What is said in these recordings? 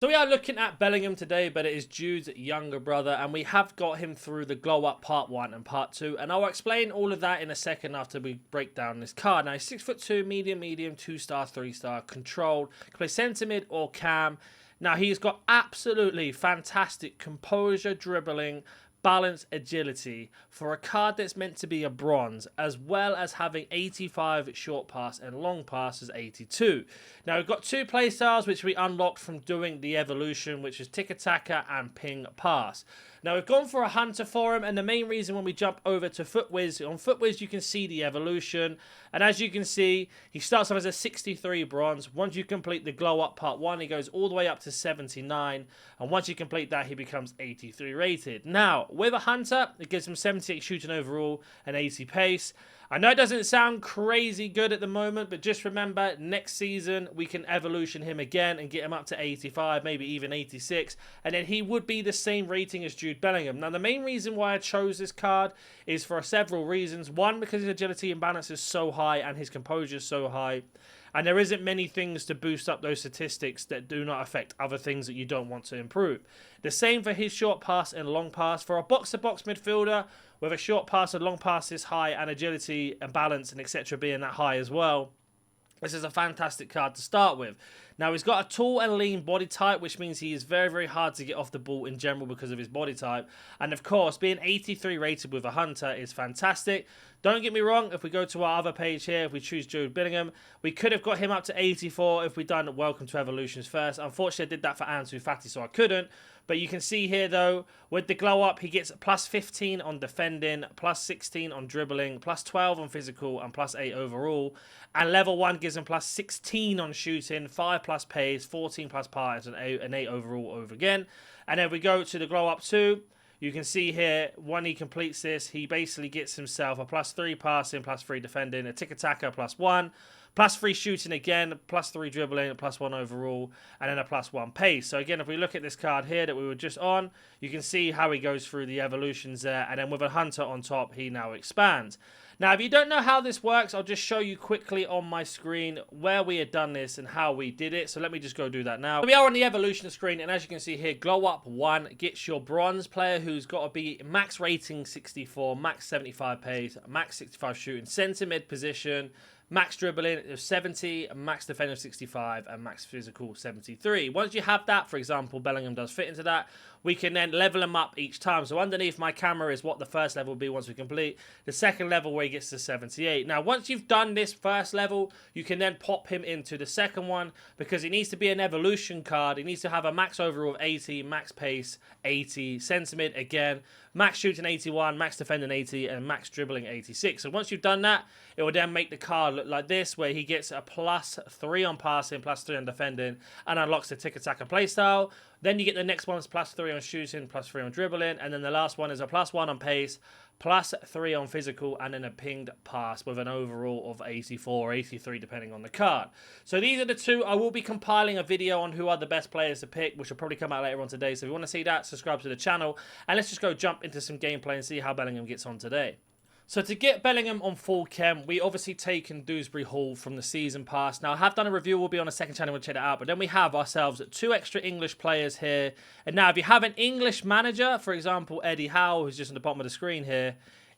So we are looking at Bellingham today, but it is Jude's younger brother, and we have got him through the glow up part 1 and part 2, and I'll explain all of that in a second after we break down this card. Now he's 6'2", medium, 2-star, 3-star, controlled, can play centre mid or cam. Now he's got absolutely fantastic composure, dribbling, balance, agility for a card that's meant to be a bronze, as well as having 85 short pass and long pass as 82. Now we've got two playstyles which we unlocked from doing the evolution, which is tiki-taka and ping pass. Now we've gone for a hunter for him, and the main reason when we jump over to FootWiz, on FootWiz you can see the evolution, and as you can see, he starts off as a 63 bronze. Once you complete the glow up part 1, he goes all the way up to 79, and once you complete that, he becomes 83 rated. Now, with a hunter, it gives him 78 shooting overall and 80 pace. I know it doesn't sound crazy good at the moment, but just remember, next season, we can evolution him again and get him up to 85, maybe even 86, and then he would be the same rating as Jude Bellingham. Now, the main reason why I chose this card is for several reasons. One, because his agility and balance is so high and his composure is so high, and there isn't many things to boost up those statistics that do not affect other things that you don't want to improve. The same for his short pass and long pass. For a box-to-box midfielder with a short pass and long pass is high, and agility and balance and etc. being that high as well, this is a fantastic card to start with. Now, he's got a tall and lean body type, which means he is very, very hard to get off the ball in general because of his body type. And of course, being 83 rated with a hunter is fantastic. Don't get me wrong, if we go to our other page here, if we choose Jobe Bellingham, we could have got him up to 84 if we'd done Welcome to Evolutions first. Unfortunately, I did that for Ansu Fati, so I couldn't. But you can see here, though, with the glow up, he gets plus 15 on defending, plus 16 on dribbling, plus 12 on physical, and plus 8 overall. And level 1 gives him plus 16 on shooting, 5 plus pace, 14 plus pass, and 8 overall over again. And then we go to the glow up 2. You can see here, when he completes this, he basically gets himself a plus 3 passing, plus 3 defending, a tiki-taka plus 1, plus 3 shooting again, plus 3 dribbling, plus 1 overall, and then a plus 1 pace. So again, if we look at this card here that we were just on, you can see how he goes through the evolutions there, and then with a hunter on top, he now expands. Now, if you don't know how this works, I'll just show you quickly on my screen where we had done this and how we did it. So let me just go do that now. So we are on the evolution screen, and as you can see here, Glow Up 1 gets your bronze player who's got to be max rating 64, max 75 pace, max 65 shooting, centre mid position, max dribbling of 70, max defender of 65, and max physical 73. Once you have that, for example, Bellingham does fit into that, we can then level them up each time. So underneath my camera is what the first level will be once we complete. The second level where he gets to 78. Now, once you've done this first level, you can then pop him into the second one because he needs to be an evolution card. He needs to have a max overall of 80, max pace 80, centre mid again, max shooting 81, max defending 80, and max dribbling 86. So once you've done that, it will then make the card look like this, where he gets a plus 3 on passing, plus 3 on defending, and unlocks the tiki-taka playstyle. Then you get the next one is plus 3 on shooting, plus 3 on dribbling, and then the last one is a plus 1 on pace, plus 3 on physical, and then a pinged pass with an overall of 84 or 83 depending on the card. So these are the two. I will be compiling a video on who are the best players to pick, which will probably come out later on today. So if you want to see that, subscribe to the channel, and let's just go jump into some gameplay and see how Bellingham gets on today. So to get Bellingham on full chem, we obviously taken Dewsbury Hall from the season pass. Now, I have done a review. We'll be on a second channel. We'll check it out. But then we have ourselves 2 extra English players here. And now, if you have an English manager, for example, Eddie Howe, who's just on the bottom of the screen here,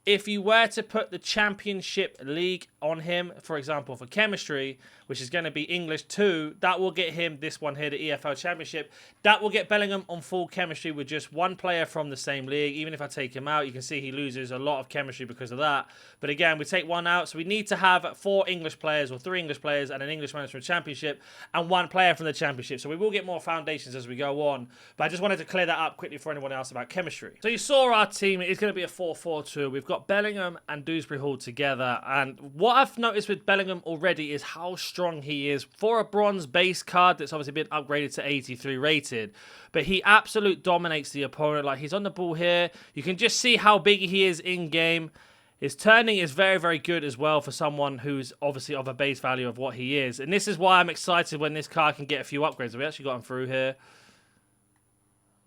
if you were to put the Championship League on him, for example, for chemistry, which is going to be English 2, that will get him this one here, the EFL Championship. That will get Bellingham on full chemistry with just one player from the same league. Even if I take him out, you can see he loses a lot of chemistry because of that. But again, we take one out, so we need to have 4 English players or 3 English players and an English manager from the Championship and 1 player from the Championship. So we will get more foundations as we go on. But I just wanted to clear that up quickly for anyone else about chemistry. So you saw our team. It's going to be a 4-4-2. We've got Bellingham and Dewsbury Hall together. And what I've noticed with Bellingham already is how strong he is for a bronze base card that's obviously been upgraded to 83 rated. But he absolutely dominates the opponent. Like, he's on the ball here. You can just see how big he is in game. His turning is very, very good as well for someone who's obviously of a base value of what he is. And this is why I'm excited when this card can get a few upgrades. We actually got him through here.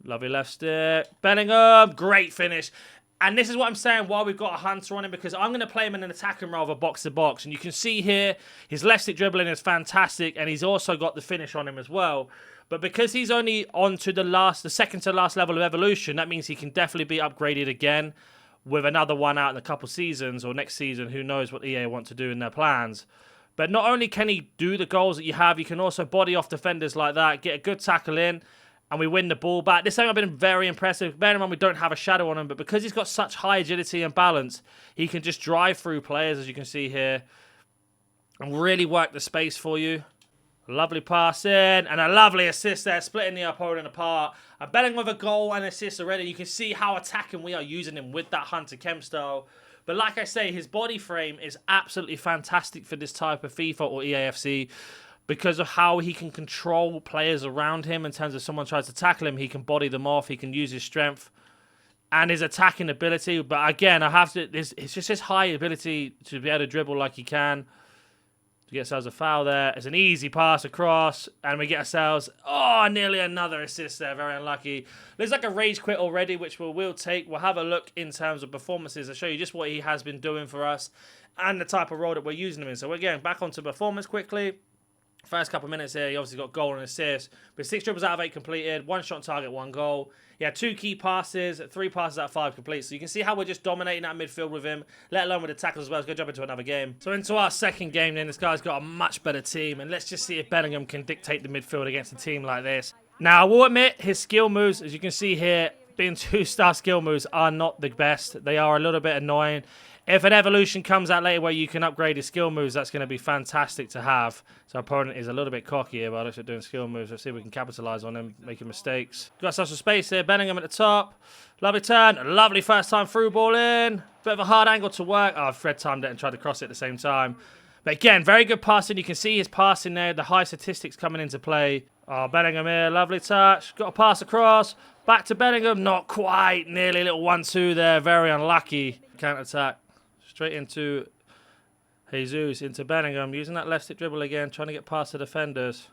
Lovely left stick. Bellingham, great finish. And this is what I'm saying while we've got a Hunter on him, because I'm going to play him in an attacking role of a box-to-box. And you can see here, his left stick dribbling is fantastic, and he's also got the finish on him as well. But because he's only on to the second to last level of evolution, that means he can definitely be upgraded again with another one out in a couple seasons, or next season, who knows what EA want to do in their plans. But not only can he do the goals that you have, he can also body off defenders like that, get a good tackle in, and we win the ball back. This time I've been very impressive. Bear in mind we don't have a shadow on him, but because he's got such high agility and balance, he can just drive through players, as you can see here, and really work the space for you. Lovely pass in, and a lovely assist there, splitting the opponent apart. And Bellingham with a goal and assist already. You can see how attacking we are using him with that Hunter Chem style. But like I say, his body frame is absolutely fantastic for this type of FIFA or EAFC, because of how he can control players around him. In terms of someone tries to tackle him, he can body them off, he can use his strength and his attacking ability. But again, it's just his high ability to be able to dribble like he can. To get ourselves a foul there. It's an easy pass across, and we get ourselves, nearly another assist there. Very unlucky. Looks like a rage quit already, which we'll take. We'll have a look in terms of performances. I'll show you just what he has been doing for us and the type of role that we're using him in. So we're getting back onto performance quickly. First couple of minutes here, he obviously got goal and assist. But 6 dribbles out of 8 completed, 1 shot on target, 1 goal. He had 2 key passes, 3 passes out of 5 complete. So you can see how we're just dominating that midfield with him, let alone with the tackles as well. Let's go jump into another game. So into our second game then, this guy's got a much better team. And let's just see if Bellingham can dictate the midfield against a team like this. Now, I will admit, his skill moves, as you can see here, being 2-star skill moves are not the best. They are a little bit annoying. If an evolution comes out later where you can upgrade his skill moves, that's going to be fantastic to have. So our opponent is a little bit cocky here, but looks at doing skill moves. Let's see if we can capitalize on him, making mistakes. Got ourselves some space here. Bellingham at the top. Lovely turn. Lovely first time through ball in. Bit of a hard angle to work. Oh, Fred timed it and tried to cross it at the same time. But again, very good passing. You can see his passing there. The high statistics coming into play. Oh, Bellingham here. Lovely touch. Got a pass across. Back to Bellingham. Not quite. Nearly a little 1-2 there. Very unlucky. Counter-attack. Straight into Jesus, into Bellingham, using that left stick dribble again, trying to get past the defenders.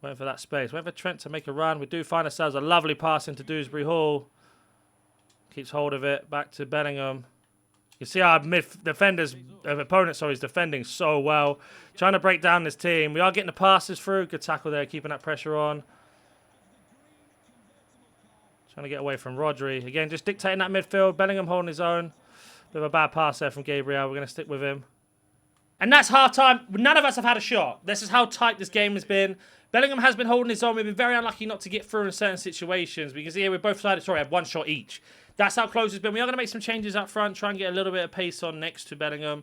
Waiting for that space. Waiting for Trent to make a run. We do find ourselves a lovely pass into Dewsbury Hall. Keeps hold of it. Back to Bellingham. You see our opponent is defending so well. Trying to break down this team. We are getting the passes through. Good tackle there, keeping that pressure on. Trying to get away from Rodri. Again, just dictating that midfield. Bellingham holding his own. Bit of a bad pass there from Gabriel. We're going to stick with him. And that's half-time. None of us have had a shot. This is how tight this game has been. Bellingham has been holding his own. We've been very unlucky not to get through in certain situations. Because here we're both sided. Sorry, had 1 shot each. That's how close it's been. We are going to make some changes up front. Try and get a little bit of pace on next to Bellingham.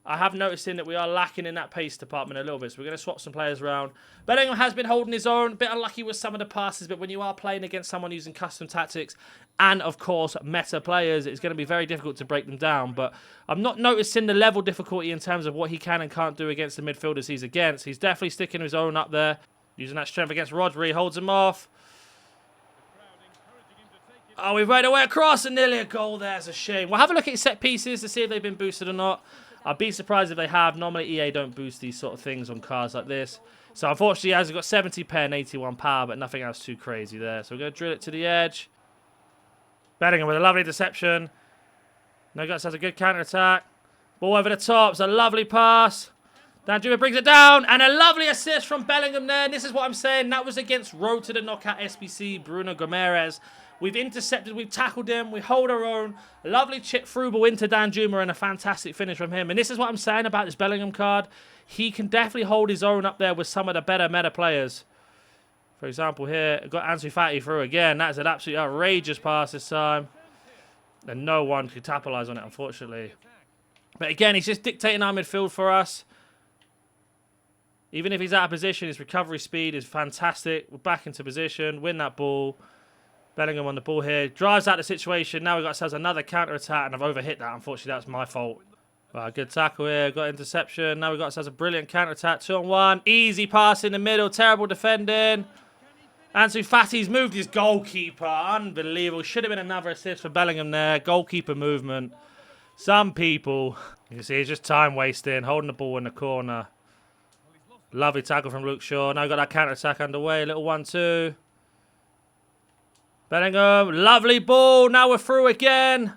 I have noticed that we are lacking in that pace department a little bit. So we're going to swap some players around. Bellingham has been holding his own. A bit unlucky with some of the passes. But when you are playing against someone using custom tactics and, of course, meta players, it's going to be very difficult to break them down. But I'm not noticing the level difficulty in terms of what he can and can't do against the midfielders he's against. He's definitely sticking his own up there. Using that strength against Rodri. Holds him off. Oh, we've made our way across and nearly a goal there. It's a shame. We'll have a look at his set pieces to see if they've been boosted or not. I'd be surprised if they have. Normally, EA don't boost these sort of things on cars like this. So, unfortunately, he has got 70 pen and 81 power, but nothing else too crazy there. So, we're going to drill it to the edge. Bellingham with a lovely deception. No Guts has a good counter-attack. Ball over the top. It's a lovely pass. Danjuma brings it down. And a lovely assist from Bellingham there. And this is what I'm saying. That was against Road to the Knockout SBC, Bruno Gomes. We've intercepted, we've tackled him, we hold our own. A lovely chip through ball into Danjuma and a fantastic finish from him. And this is what I'm saying about this Bellingham card. He can definitely hold his own up there with some of the better meta players. For example here, got Ansu Fati through again. That's an absolutely outrageous pass this time. And no one could capitalize on it, unfortunately. But again, he's just dictating our midfield for us. Even if he's out of position, his recovery speed is fantastic. We're back into position, win that ball. Bellingham on the ball here. Drives out the situation. Now we've got ourselves another counter-attack, and I've overhit that. Unfortunately, that's my fault. Right, good tackle here. Got interception. Now we've got ourselves a brilliant counter-attack. 2-on-1. Easy pass in the middle. Terrible defending. Ansu Fati's moved his goalkeeper. Unbelievable. Should have been another assist for Bellingham there. Goalkeeper movement. Some people. You can see he's just time wasting. Holding the ball in the corner. Lovely tackle from Luke Shaw. Now we've got that counter-attack underway. A little 1-2. Bellingham, lovely ball. Now we're through again.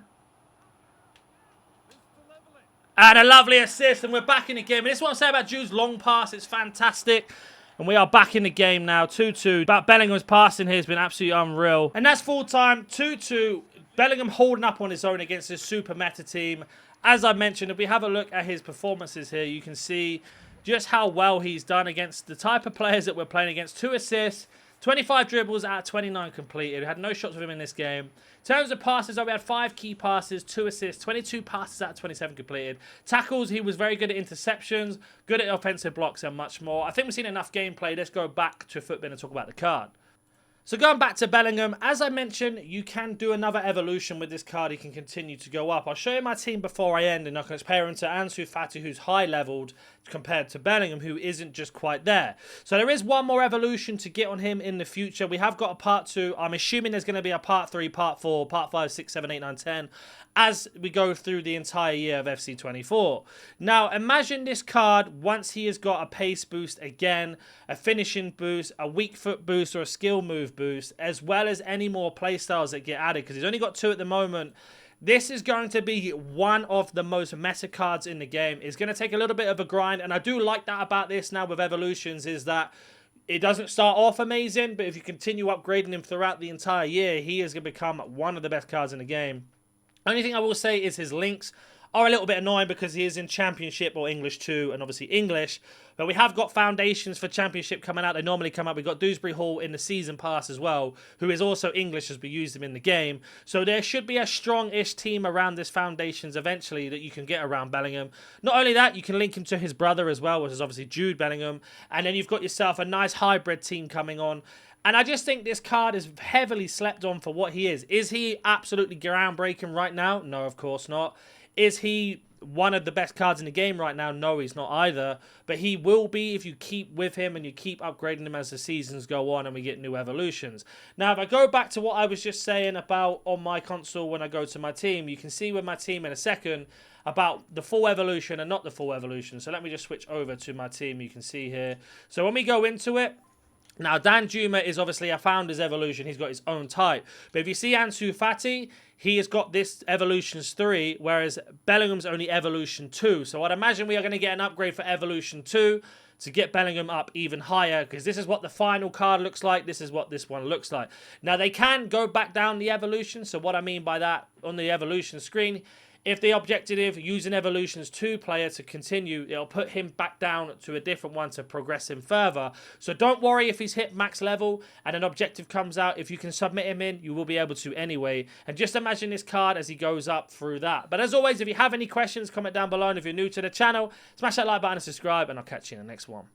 And a lovely assist, and we're back in the game. And this is what I'm saying about Jude's long pass. It's fantastic. And we are back in the game now, 2-2. But Bellingham's passing here has been absolutely unreal. And that's full time, 2-2. Bellingham holding up on his own against this super meta team. As I mentioned, if we have a look at his performances here, you can see just how well he's done against the type of players that we're playing against. 2 assists, 25 dribbles out of 29 completed. We had no shots with him in this game. In terms of passes, we had 5 key passes, 2 assists, 22 passes out of 27 completed. Tackles, he was very good at interceptions, good at offensive blocks, and much more. I think we've seen enough gameplay. Let's go back to Footbin and talk about the card. So going back to Bellingham, as I mentioned, you can do another evolution with this card. He can continue to go up. I'll show you my team before I end, and I can compare him to Ansu Fati, who's high-leveled, compared to Bellingham, who isn't just quite there. So there is one more evolution to get on him in the future. We have got a part 2. I'm assuming there's going to be a part 3, part 4, part 5, 6, 7, 8, 9, 10, as we go through the entire year of FC24. Now, imagine this card once he has got a pace boost again, a finishing boost, a weak foot boost, or a skill move boost, as well as any more playstyles that get added, because he's only got 2 at the moment. This is going to be one of the most meta cards in the game. It's going to take a little bit of a grind, and I do like that about this now with evolutions, is that it doesn't start off amazing, but if you continue upgrading him throughout the entire year, he is going to become one of the best cards in the game. Only thing I will say is his links are a little bit annoying because he is in Championship or English 2 and obviously English. But we have got foundations for Championship coming out. They normally come out. We've got Dewsbury Hall in the season pass as well, who is also English as we use them in the game. So there should be a strong-ish team around this foundations eventually that you can get around Bellingham. Not only that, you can link him to his brother as well, which is obviously Jude Bellingham. And then you've got yourself a nice hybrid team coming on. And I just think this card is heavily slept on for what he is. Is he absolutely groundbreaking right now? No, of course not. Is he one of the best cards in the game right now? No, he's not either. But he will be if you keep with him and you keep upgrading him as the seasons go on and we get new evolutions. Now, if I go back to what I was just saying about on my console when I go to my team, you can see with my team in a second about the full evolution and not the full evolution. So let me just switch over to my team. You can see here. So when we go into it, now, Dan Juma is obviously, I found his evolution. He's got his own type. But if you see Ansu Fati, he has got this Evolutions 3, whereas Bellingham's only Evolution 2. So I'd imagine we are going to get an upgrade for Evolution 2 to get Bellingham up even higher, because this is what the final card looks like. This is what this one looks like. Now, they can go back down the evolution. So what I mean by that, on the evolution screen, if the objective using Evolutions 2 player to continue, it'll put him back down to a different one to progress him further. So don't worry if he's hit max level and an objective comes out. If you can submit him in, you will be able to anyway. And just imagine this card as he goes up through that. But as always, if you have any questions, comment down below. And if you're new to the channel, smash that like button and subscribe, and I'll catch you in the next one.